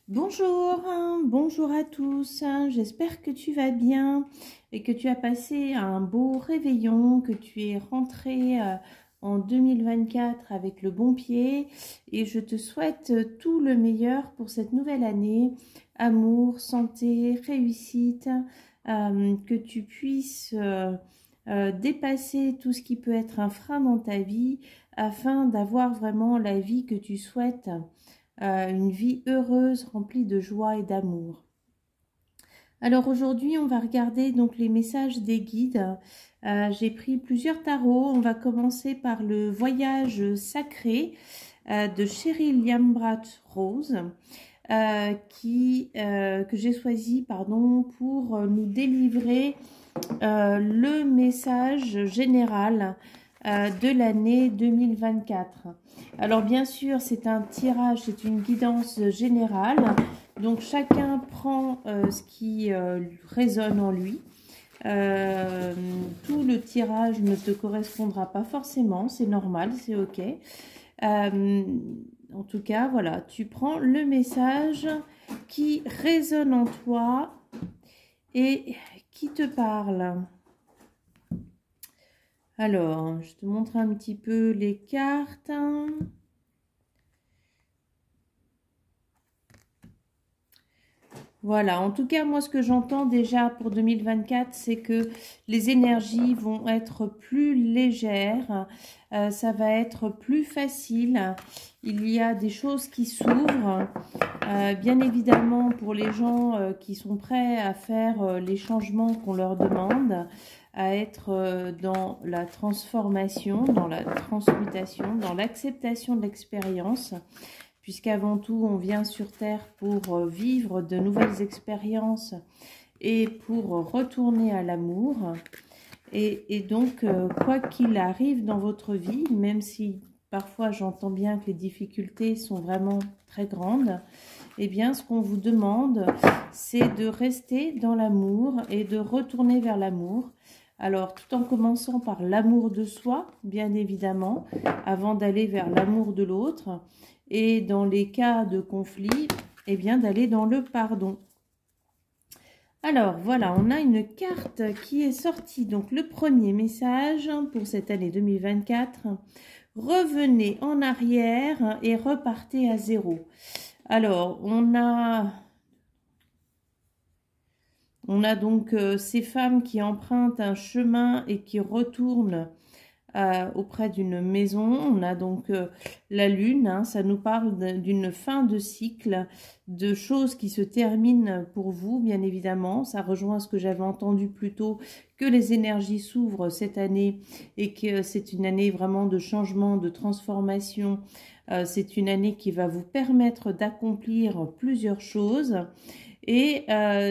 Bonjour, bonjour à tous, j'espère que tu vas bien et que tu as passé un beau réveillon, que tu es rentré en 2024 avec le bon pied et je te souhaite tout le meilleur pour cette nouvelle année, amour, santé, réussite, que tu puisses dépasser tout ce qui peut être un frein dans ta vie afin d'avoir vraiment la vie que tu souhaites. Une vie heureuse, remplie de joie et d'amour. Alors aujourd'hui, on va regarder donc les messages des guides. J'ai pris plusieurs tarots. On va commencer par le voyage sacré de Cheryl Liambrat Rose, que j'ai choisi pour nous délivrer le message général de l'année 2024. Alors bien sûr, c'est un tirage, c'est une guidance générale. Donc chacun prend ce qui résonne en lui. Tout le tirage ne te correspondra pas forcément, c'est normal, c'est ok. En tout cas, voilà, tu prends le message qui résonne en toi et qui te parle. Alors, je te montre un petit peu les cartes. Voilà, en tout cas, moi, ce que j'entends déjà pour 2024, c'est que les énergies vont être plus légères, ça va être plus facile. Il y a des choses qui s'ouvrent, bien évidemment, pour les gens qui sont prêts à faire les changements qu'on leur demande, à être dans la transformation, dans la transmutation, dans l'acceptation de l'expérience, puisqu'avant tout, on vient sur Terre pour vivre de nouvelles expériences et pour retourner à l'amour. Et donc, quoi qu'il arrive dans votre vie, même si parfois j'entends bien que les difficultés sont vraiment très grandes, eh bien, ce qu'on vous demande, c'est de rester dans l'amour et de retourner vers l'amour. Alors, tout en commençant par l'amour de soi, bien évidemment, avant d'aller vers l'amour de l'autre. Et dans les cas de conflit, eh bien, d'aller dans le pardon. Alors, voilà, on a une carte qui est sortie. Donc, le premier message pour cette année 2024. Revenez en arrière et repartez à zéro. Alors, on a donc ces femmes qui empruntent un chemin et qui retournent auprès d'une maison. On a donc la lune, hein, ça nous parle d'une fin de cycle, de choses qui se terminent pour vous, bien évidemment. Ça rejoint ce que j'avais entendu plus tôt, que les énergies s'ouvrent cette année et que c'est une année vraiment de changement, de transformation. C'est une année qui va vous permettre d'accomplir plusieurs choses. Et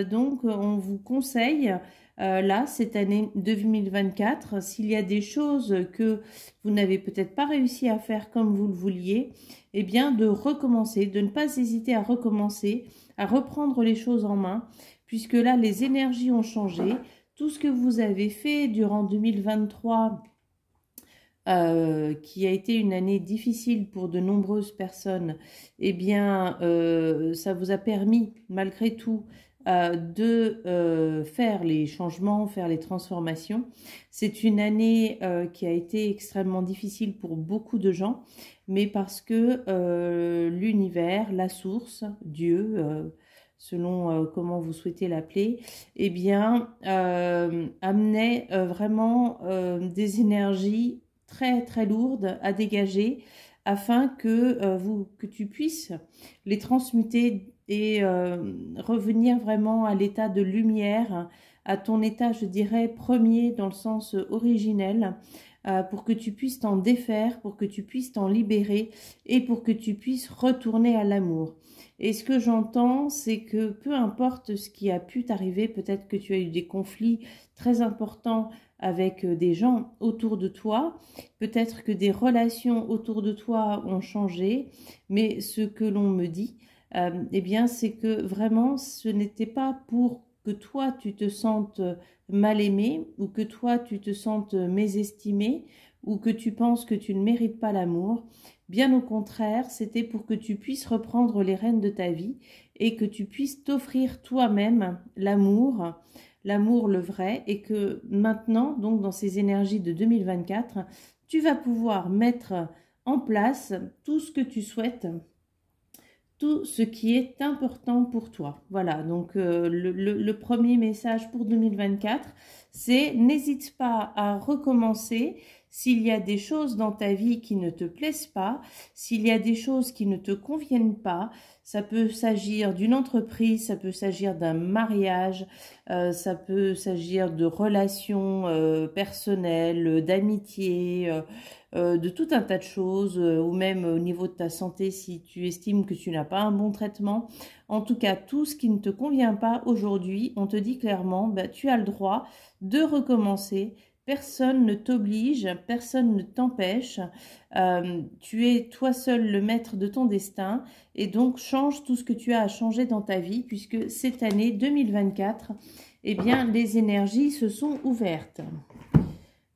donc, on vous conseille, là, cette année 2024, s'il y a des choses que vous n'avez peut-être pas réussi à faire comme vous le vouliez, eh bien, de recommencer, de ne pas hésiter à recommencer, à reprendre les choses en main, puisque là, les énergies ont changé. Tout ce que vous avez fait durant 2023... qui a été une année difficile pour de nombreuses personnes, eh bien, ça vous a permis, malgré tout, de faire les changements, faire les transformations. C'est une année qui a été extrêmement difficile pour beaucoup de gens, mais parce que l'univers, la source, Dieu, selon comment vous souhaitez l'appeler, eh bien, amenait vraiment des énergies très très lourdes à dégager afin que, que tu puisses les transmuter et revenir vraiment à l'état de lumière, à ton état, je dirais, premier dans le sens originel, pour que tu puisses t'en défaire, pour que tu puisses t'en libérer et pour que tu puisses retourner à l'amour. Et ce que j'entends, c'est que peu importe ce qui a pu t'arriver, peut-être que tu as eu des conflits très importants avec des gens autour de toi, peut-être que des relations autour de toi ont changé, mais ce que l'on me dit, eh bien, c'est que vraiment, ce n'était pas pour que toi, tu te sentes mal aimé ou que toi, tu te sentes mésestimé ou que tu penses que tu ne mérites pas l'amour. Bien au contraire, c'était pour que tu puisses reprendre les rênes de ta vie et que tu puisses t'offrir toi-même l'amour, l'amour le vrai, et que maintenant, donc dans ces énergies de 2024, tu vas pouvoir mettre en place tout ce que tu souhaites, tout ce qui est important pour toi. Voilà, donc le premier message pour 2024, c'est n'hésite pas à recommencer s'il y a des choses dans ta vie qui ne te plaisent pas, s'il y a des choses qui ne te conviennent pas. Ça peut s'agir d'une entreprise, ça peut s'agir d'un mariage, ça peut s'agir de relations personnelles, d'amitié, de tout un tas de choses, ou même au niveau de ta santé si tu estimes que tu n'as pas un bon traitement. En tout cas, tout ce qui ne te convient pas aujourd'hui, on te dit clairement, bah, tu as le droit de recommencer. Personne ne t'oblige, personne ne t'empêche. Tu es toi seul le maître de ton destin et donc change tout ce que tu as à changer dans ta vie puisque cette année 2024, eh bien, les énergies se sont ouvertes.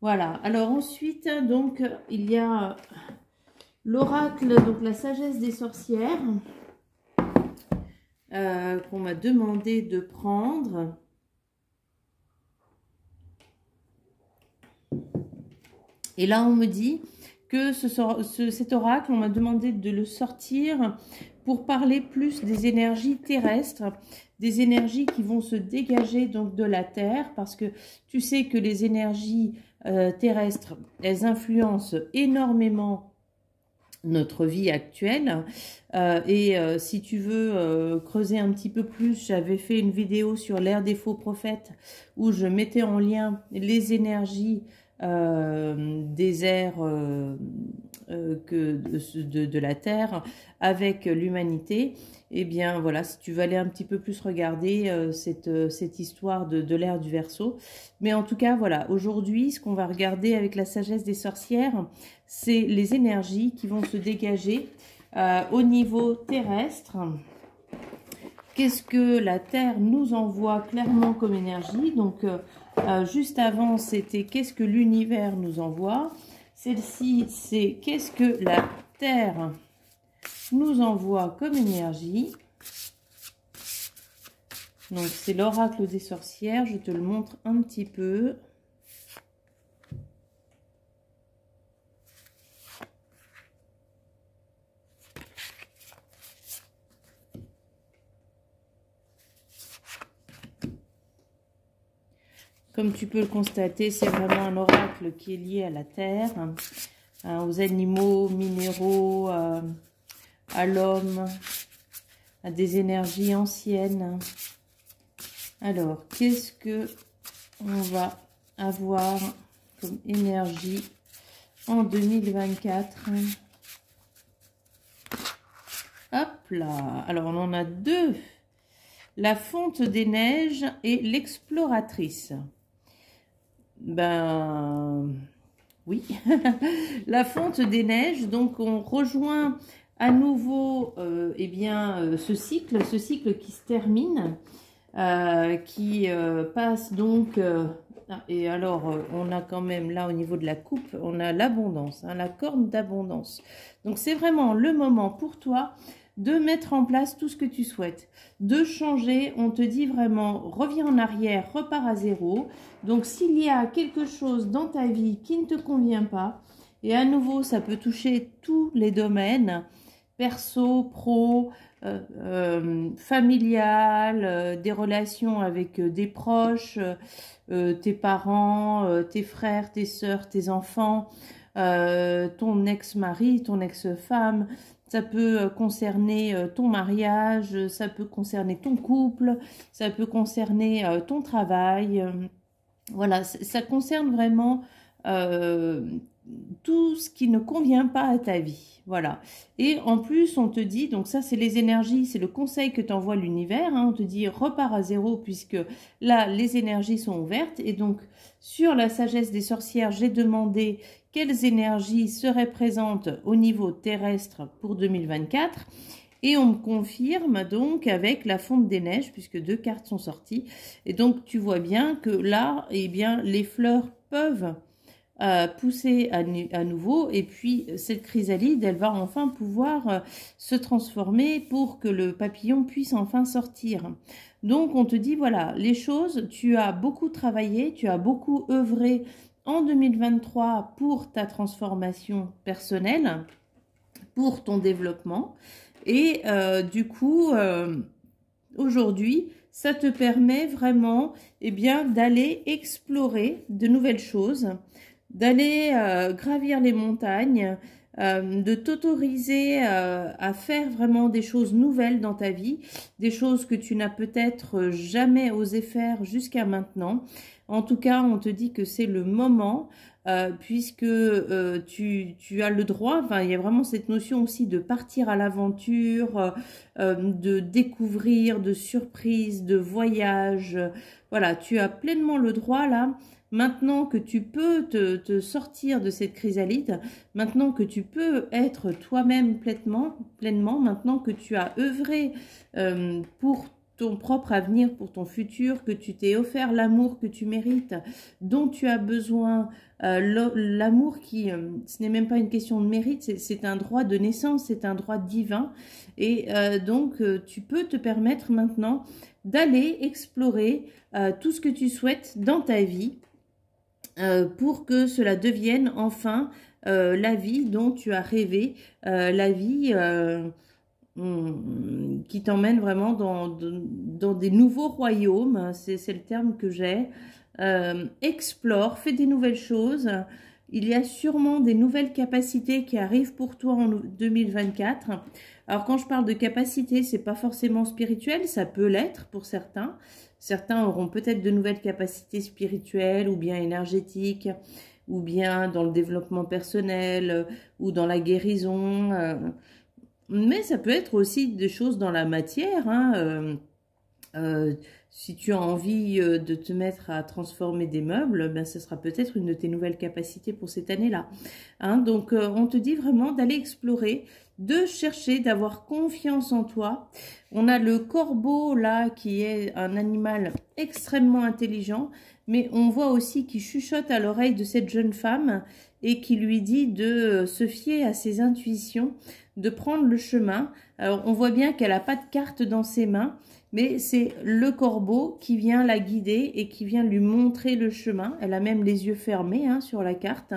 Voilà, alors ensuite, donc, il y a l'oracle, donc la sagesse des sorcières, qu'on m'a demandé de prendre. Et là, on me dit que cet oracle, on m'a demandé de le sortir pour parler plus des énergies terrestres, des énergies qui vont se dégager donc de la Terre, parce que tu sais que les énergies terrestres, elles influencent énormément notre vie actuelle. Si tu veux creuser un petit peu plus, j'avais fait une vidéo sur l'ère des faux prophètes où je mettais en lien les énergies des airs de la Terre avec l'humanité. Eh bien voilà, si tu veux aller un petit peu plus regarder cette histoire de l'ère du Verseau. Mais en tout cas, voilà, aujourd'hui, ce qu'on va regarder avec la sagesse des sorcières, c'est les énergies qui vont se dégager au niveau terrestre. Qu'est-ce que la Terre nous envoie clairement comme énergie? Donc, juste avant, c'était qu'est-ce que l'univers nous envoie? Celle-ci, c'est qu'est-ce que la Terre nous envoie comme énergie? Donc, c'est l'oracle des sorcières. Je te le montre un petit peu. Comme tu peux le constater, c'est vraiment un oracle qui est lié à la terre, aux animaux, minéraux, à l'homme, à des énergies anciennes. Alors, qu'est-ce que on va avoir comme énergie en 2024? Hop là! Alors, on en a deux. La fonte des neiges et l'exploratrice. Ben oui, la fonte des neiges, donc on rejoint à nouveau eh bien, ce cycle qui se termine, qui passe donc, et alors on a quand même là au niveau de la coupe, on a l'abondance, hein, la corne d'abondance. Donc c'est vraiment le moment pour toi de mettre en place tout ce que tu souhaites, de changer. On te dit vraiment, reviens en arrière, repars à zéro. Donc, s'il y a quelque chose dans ta vie qui ne te convient pas, et à nouveau, ça peut toucher tous les domaines, perso, pro, familial, des relations avec des proches, tes parents, tes frères, tes sœurs, tes enfants, ton ex-mari, ton ex-femme. Ça peut concerner ton mariage, ça peut concerner ton couple, ça peut concerner ton travail. Voilà, ça concerne vraiment tout ce qui ne convient pas à ta vie. Voilà. Et en plus, on te dit, donc ça c'est les énergies, c'est le conseil que t'envoie l'univers, hein, on te dit repars à zéro puisque là les énergies sont ouvertes. Et donc sur la sagesse des sorcières, j'ai demandé quelles énergies seraient présentes au niveau terrestre pour 2024. Et on me confirme donc avec la fonte des neiges, puisque deux cartes sont sorties. Et donc, tu vois bien que là, eh bien, les fleurs peuvent pousser à nouveau. Et puis, cette chrysalide, elle va enfin pouvoir se transformer pour que le papillon puisse enfin sortir. Donc, on te dit, voilà, les choses, tu as beaucoup travaillé, tu as beaucoup œuvré en 2023 pour ta transformation personnelle, pour ton développement. Et du coup, aujourd'hui, ça te permet vraiment d'aller explorer de nouvelles choses, d'aller gravir les montagnes, de t'autoriser à faire vraiment des choses nouvelles dans ta vie, des choses que tu n'as peut-être jamais osé faire jusqu'à maintenant. En tout cas, on te dit que c'est le moment, puisque tu as le droit, enfin, il y a vraiment cette notion aussi de partir à l'aventure, de découvrir, de surprise, de voyage. Voilà, tu as pleinement le droit là. Maintenant que tu peux te sortir de cette chrysalide, maintenant que tu peux être toi-même pleinement, maintenant que tu as œuvré pour ton propre avenir, pour ton futur, que tu t'es offert l'amour que tu mérites, dont tu as besoin, l'amour qui, ce n'est même pas une question de mérite, c'est un droit de naissance, c'est un droit divin. Et donc, tu peux te permettre maintenant d'aller explorer tout ce que tu souhaites dans ta vie, pour que cela devienne enfin la vie dont tu as rêvé, la vie qui t'emmène vraiment dans des nouveaux royaumes, c'est le terme que j'ai. Explore, fais des nouvelles choses. Il y a sûrement des nouvelles capacités qui arrivent pour toi en 2024. Alors quand je parle de capacité, c'est pas forcément spirituel, ça peut l'être pour certains. Certains auront peut-être de nouvelles capacités spirituelles ou bien énergétiques, ou bien dans le développement personnel, ou dans la guérison. Mais ça peut être aussi des choses dans la matière, hein. Si tu as envie de te mettre à transformer des meubles, ben, ce sera peut-être une de tes nouvelles capacités pour cette année-là. Hein, donc, on te dit vraiment d'aller explorer, de chercher, d'avoir confiance en toi. On a le corbeau, là, qui est un animal extrêmement intelligent, mais on voit aussi qu'il chuchote à l'oreille de cette jeune femme et qui lui dit de se fier à ses intuitions, de prendre le chemin. Alors, on voit bien qu'elle n'a pas de carte dans ses mains, mais c'est le corbeau qui vient la guider et qui vient lui montrer le chemin. Elle a même les yeux fermés hein, sur la carte.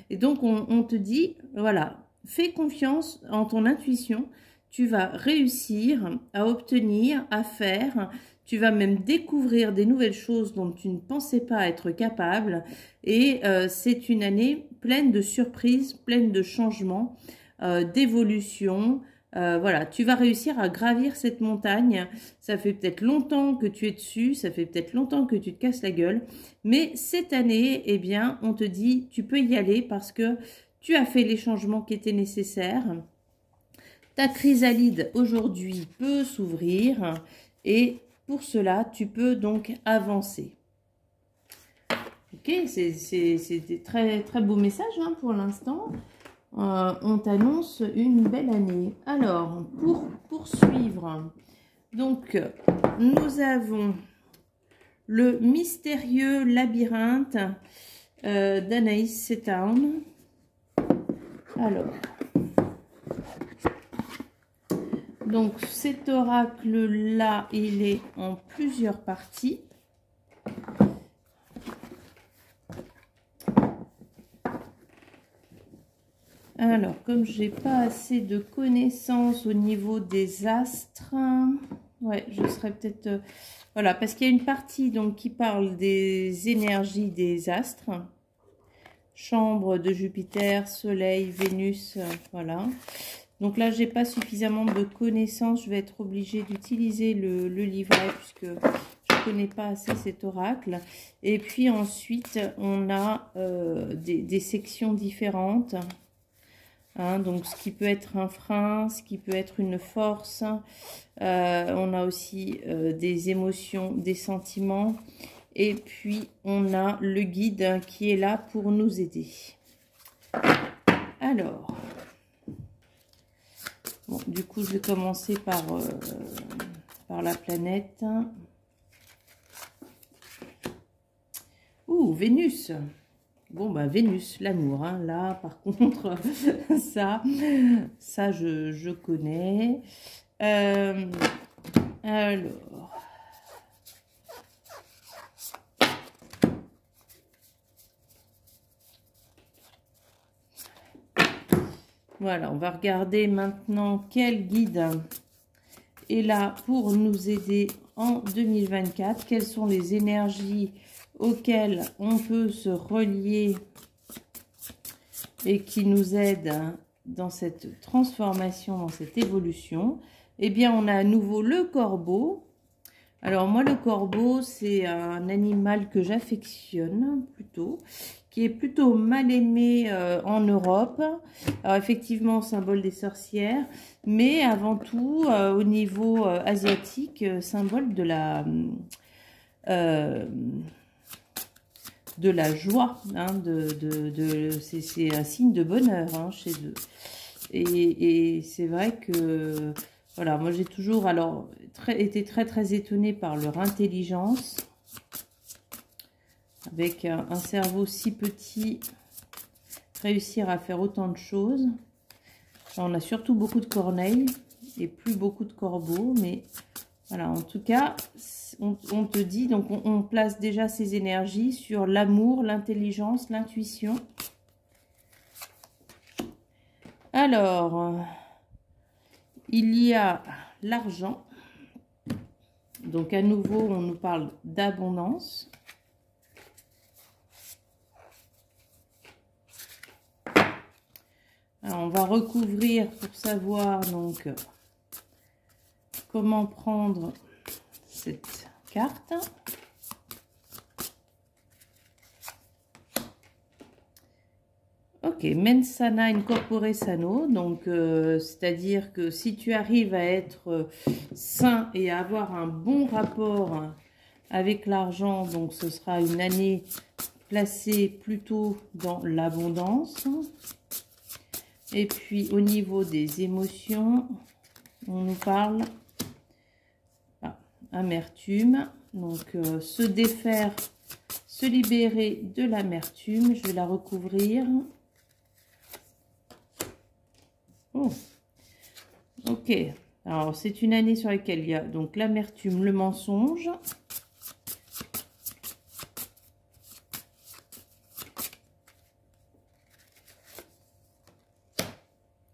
Et donc, on te dit, voilà, fais confiance en ton intuition. Tu vas réussir à obtenir, à faire. Tu vas même découvrir des nouvelles choses dont tu ne pensais pas être capable. Et c'est une année pleine de surprises, pleine de changements, d'évolution. Voilà, tu vas réussir à gravir cette montagne. Ça fait peut-être longtemps que tu es dessus, ça fait peut-être longtemps que tu te casses la gueule. Mais cette année, eh bien, on te dit, tu peux y aller parce que tu as fait les changements qui étaient nécessaires. Ta chrysalide, aujourd'hui, peut s'ouvrir. Et pour cela, tu peux donc avancer. Ok, c'est des très, très beaux messages hein, pour l'instant. On t'annonce une belle année. Alors, pour poursuivre, donc, nous avons le mystérieux labyrinthe d'Anaïs Setown. Alors, donc cet oracle-là, il est en plusieurs parties. Alors, comme j'ai pas assez de connaissances au niveau des astres, ouais, je serais peut-être... voilà, parce qu'il y a une partie donc qui parle des énergies des astres. Chambre de Jupiter, Soleil, Vénus, voilà. Donc là, j'ai pas suffisamment de connaissances. Je vais être obligée d'utiliser le livret puisque je connais pas assez cet oracle. Et puis ensuite, on a des sections différentes. Hein, donc, ce qui peut être un frein, ce qui peut être une force. On a aussi des émotions, des sentiments. Et puis, on a le guide qui est là pour nous aider. Alors, bon, du coup, je vais commencer par la planète. Ouh, Vénus. Bon, bah, Vénus, l'amour, hein. Là, par contre, ça je connais. Alors, voilà, on va regarder maintenant quel guide est là pour nous aider en 2024. Quelles sont les énergies auxquelles on peut se relier et qui nous aident dans cette transformation, dans cette évolution. Eh bien, on a à nouveau le corbeau. Alors moi, le corbeau, c'est un animal que j'affectionne plutôt, qui est plutôt mal aimé en Europe. Alors effectivement, symbole des sorcières, mais avant tout, au niveau asiatique, symbole de la joie, hein, c'est un signe de bonheur, hein, chez eux. Et c'est vrai que, voilà, moi j'ai toujours été très étonnée par leur intelligence. Avec un cerveau si petit, réussir à faire autant de choses. On a surtout beaucoup de corneilles et plus beaucoup de corbeaux, mais voilà, en tout cas, on te dit, donc on place déjà ces énergies sur l'amour, l'intelligence, l'intuition. Alors, il y a l'argent. Donc à nouveau, on nous parle d'abondance. Alors, on va recouvrir pour savoir donc comment prendre cette carte. Ok, mens sana incorpore sano, donc c'est-à-dire que si tu arrives à être sain et à avoir un bon rapport avec l'argent, donc ce sera une année placée plutôt dans l'abondance. Et puis au niveau des émotions, on nous parle amertume, donc se défaire, se libérer de l'amertume. Je vais la recouvrir. Oh. Ok, alors c'est une année sur laquelle il y a donc l'amertume, le mensonge.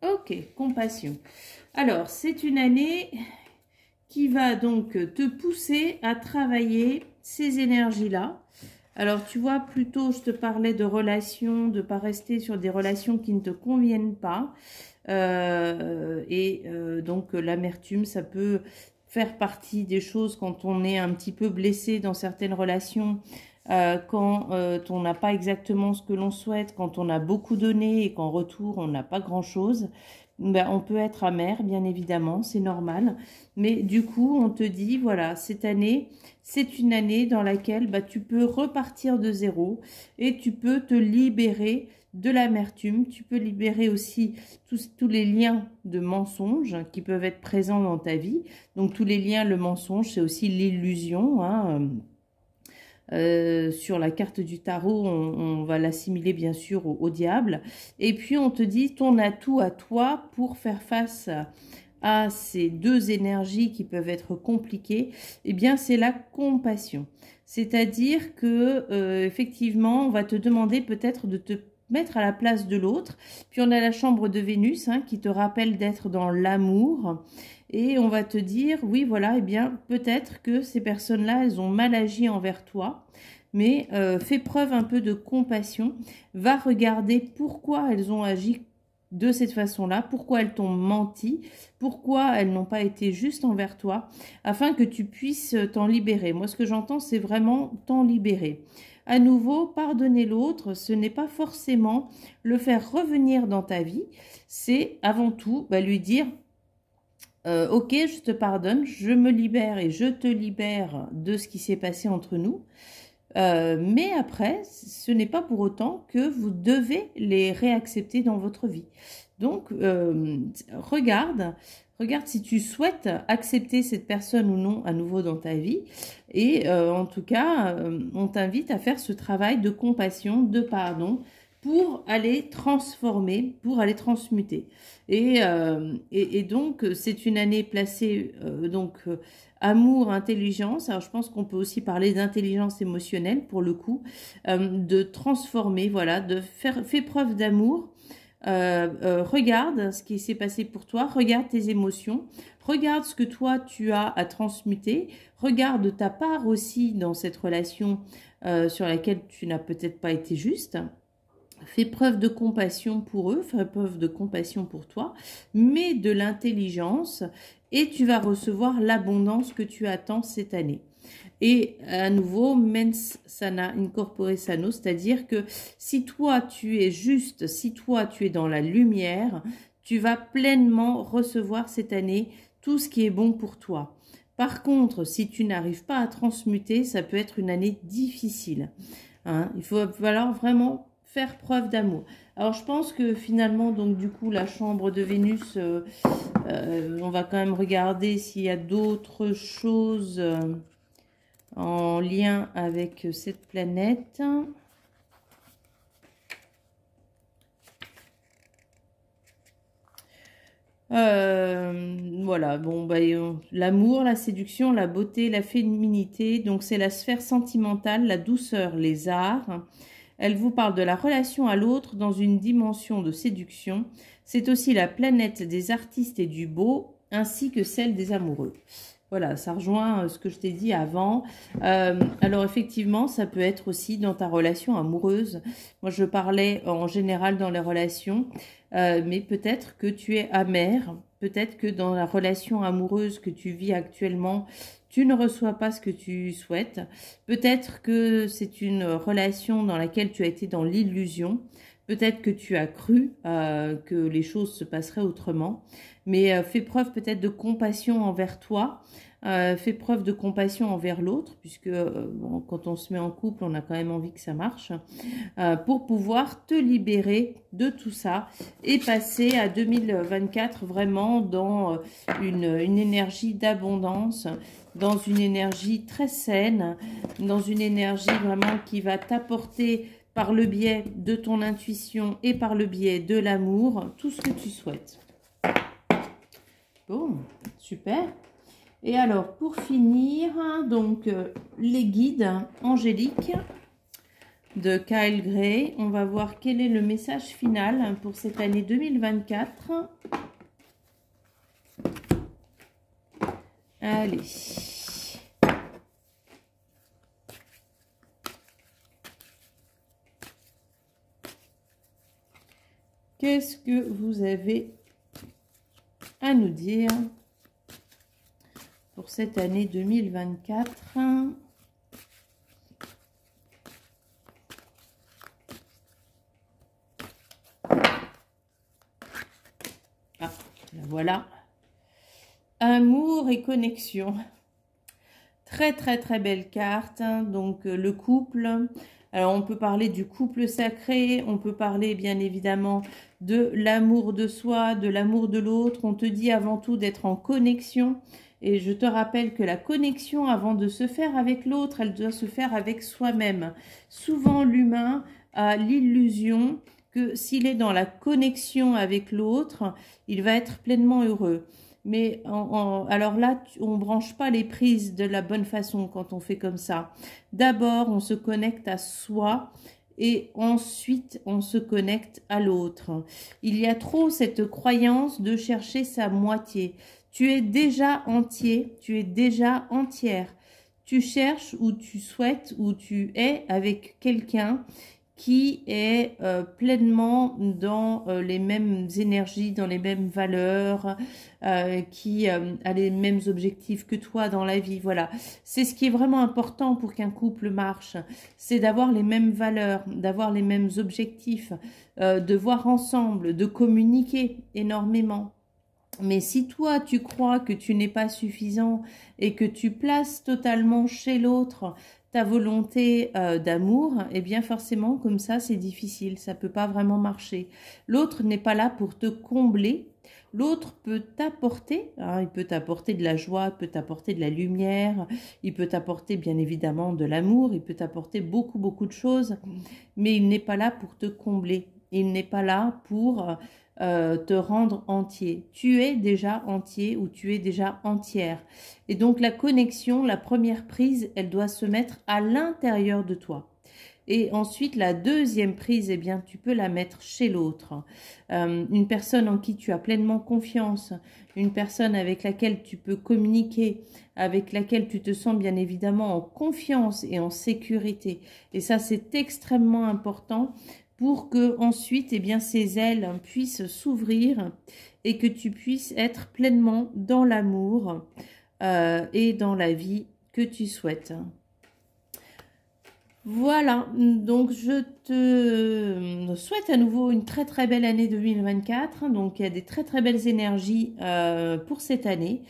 Ok, compassion. Alors, c'est une année qui va donc te pousser à travailler ces énergies-là. Alors, tu vois, plutôt, je te parlais de relations, de ne pas rester sur des relations qui ne te conviennent pas. Donc, l'amertume, ça peut faire partie des choses quand on est un petit peu blessé dans certaines relations. Quand on n'a pas exactement ce que l'on souhaite, quand on a beaucoup donné et qu'en retour on n'a pas grand-chose, ben, on peut être amer, bien évidemment, c'est normal. Mais du coup, on te dit, voilà, cette année, c'est une année dans laquelle bah, tu peux repartir de zéro et tu peux te libérer de l'amertume. Tu peux libérer aussi tous les liens de mensonges qui peuvent être présents dans ta vie. Donc tous les liens, le mensonge, c'est aussi l'illusion, hein. Sur la carte du tarot, on va l'assimiler bien sûr au diable. Et puis on te dit ton atout à toi pour faire face à ces deux énergies qui peuvent être compliquées, eh bien c'est la compassion. C'est-à-dire que effectivement, on va te demander peut-être de te mettre à la place de l'autre. Puis on a la chambre de Vénus, hein, qui te rappelle d'être dans l'amour. Et on va te dire, oui, voilà, eh bien, peut-être que ces personnes-là, elles ont mal agi envers toi, mais fais preuve un peu de compassion. Va regarder pourquoi elles ont agi de cette façon-là, pourquoi elles t'ont menti, pourquoi elles n'ont pas été justes envers toi, afin que tu puisses t'en libérer. Moi, ce que j'entends, c'est vraiment t'en libérer. À nouveau, pardonner l'autre, ce n'est pas forcément le faire revenir dans ta vie, c'est avant tout lui dire ok, je te pardonne, je me libère et je te libère de ce qui s'est passé entre nous. Mais après, ce n'est pas pour autant que vous devez les réaccepter dans votre vie. Donc, regarde si tu souhaites accepter cette personne ou non à nouveau dans ta vie. Et en tout cas, on t'invite à faire ce travail de compassion, de pardon, pour aller transformer, pour aller transmuter. Et donc, c'est une année placée, amour, intelligence. Alors, je pense qu'on peut aussi parler d'intelligence émotionnelle, pour le coup, de transformer, voilà, fais preuve d'amour. Regarde ce qui s'est passé pour toi, regarde tes émotions, regarde ce que toi tu as à transmuter, regarde ta part aussi dans cette relation sur laquelle tu n'as peut-être pas été juste. Fais preuve de compassion pour eux, fais preuve de compassion pour toi, mets de l'intelligence et tu vas recevoir l'abondance que tu attends cette année. Et à nouveau, mens sana incorpore sano, c'est-à-dire que si toi tu es juste, si toi tu es dans la lumière, tu vas pleinement recevoir cette année tout ce qui est bon pour toi. Par contre, si tu n'arrives pas à transmuter, ça peut être une année difficile. Hein, il va falloir vraiment faire preuve d'amour. Alors, je pense que finalement, donc du coup, la chambre de Vénus, on va quand même regarder s'il y a d'autres choses en lien avec cette planète. Voilà, bon, bah, l'amour, la séduction, la beauté, la féminité, donc c'est la sphère sentimentale, la douceur, les arts. Elle vous parle de la relation à l'autre dans une dimension de séduction. C'est aussi la planète des artistes et du beau, ainsi que celle des amoureux. Voilà, ça rejoint ce que je t'ai dit avant. Alors effectivement, ça peut être aussi dans ta relation amoureuse. Moi, je parlais en général dans les relations, mais peut-être que tu es amer, peut-être que dans la relation amoureuse que tu vis actuellement, tu ne reçois pas ce que tu souhaites. Peut-être que c'est une relation dans laquelle tu as été dans l'illusion. Peut-être que tu as cru que les choses se passeraient autrement. Mais fais preuve peut-être de compassion envers toi. Fais preuve de compassion envers l'autre, puisque bon, quand on se met en couple, on a quand même envie que ça marche, pour pouvoir te libérer de tout ça et passer à 2024 vraiment dans une énergie d'abondance, dans une énergie très saine, dans une énergie vraiment qui va t'apporter par le biais de ton intuition et par le biais de l'amour, tout ce que tu souhaites. Bon, super. Et alors, pour finir, donc, les guides angéliques de Kyle Gray. On va voir quel est le message final pour cette année 2024. Allez. Qu'est-ce que vous avez à nous dire pour cette année 2024? Ah, voilà. Amour et connexion. Très, très, très belle carte. Donc, le couple. Alors, on peut parler du couple sacré. On peut parler, bien évidemment, de l'amour de soi, de l'amour de l'autre. On te dit avant tout d'être en connexion. Et je te rappelle que la connexion, avant de se faire avec l'autre, elle doit se faire avec soi-même. Souvent, l'humain a l'illusion que s'il est dans la connexion avec l'autre, il va être pleinement heureux. Mais alors là, on ne branche pas les prises de la bonne façon quand on fait comme ça. D'abord, on se connecte à soi et ensuite, on se connecte à l'autre. Il y a trop cette croyance de chercher sa moitié. Tu es déjà entier, tu es déjà entière. Tu cherches ou tu souhaites ou tu es avec quelqu'un qui est pleinement dans les mêmes énergies, dans les mêmes valeurs, qui a les mêmes objectifs que toi dans la vie. Voilà, c'est ce qui est vraiment important pour qu'un couple marche, c'est d'avoir les mêmes valeurs, d'avoir les mêmes objectifs, de voir ensemble, de communiquer énormément. Mais si toi, tu crois que tu n'es pas suffisant et que tu places totalement chez l'autre ta volonté d'amour, eh bien forcément, comme ça, c'est difficile, ça peut pas vraiment marcher. L'autre n'est pas là pour te combler. L'autre peut t'apporter, hein, il peut t'apporter de la joie, il peut t'apporter de la lumière, il peut t'apporter bien évidemment de l'amour, il peut t'apporter beaucoup, beaucoup de choses, mais il n'est pas là pour te combler. Il n'est pas là pour te rendre entier. Tu es déjà entier ou tu es déjà entière. Et donc la connexion, la première prise, elle doit se mettre à l'intérieur de toi. Et ensuite, la deuxième prise, eh bien, tu peux la mettre chez l'autre. Une personne en qui tu as pleinement confiance, une personne avec laquelle tu peux communiquer, avec laquelle tu te sens bien évidemment en confiance et en sécurité. Et ça, c'est extrêmement important pour que ensuite, eh bien, ces ailes puissent s'ouvrir et que tu puisses être pleinement dans l'amour et dans la vie que tu souhaites. Voilà, donc je te souhaite à nouveau une très très belle année 2024. Donc il y a des très très belles énergies pour cette année.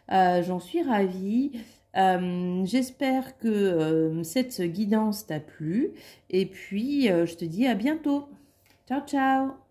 J'en suis ravie. J'espère que cette guidance t'a plu. Et puis je te dis à bientôt. Ciao ciao.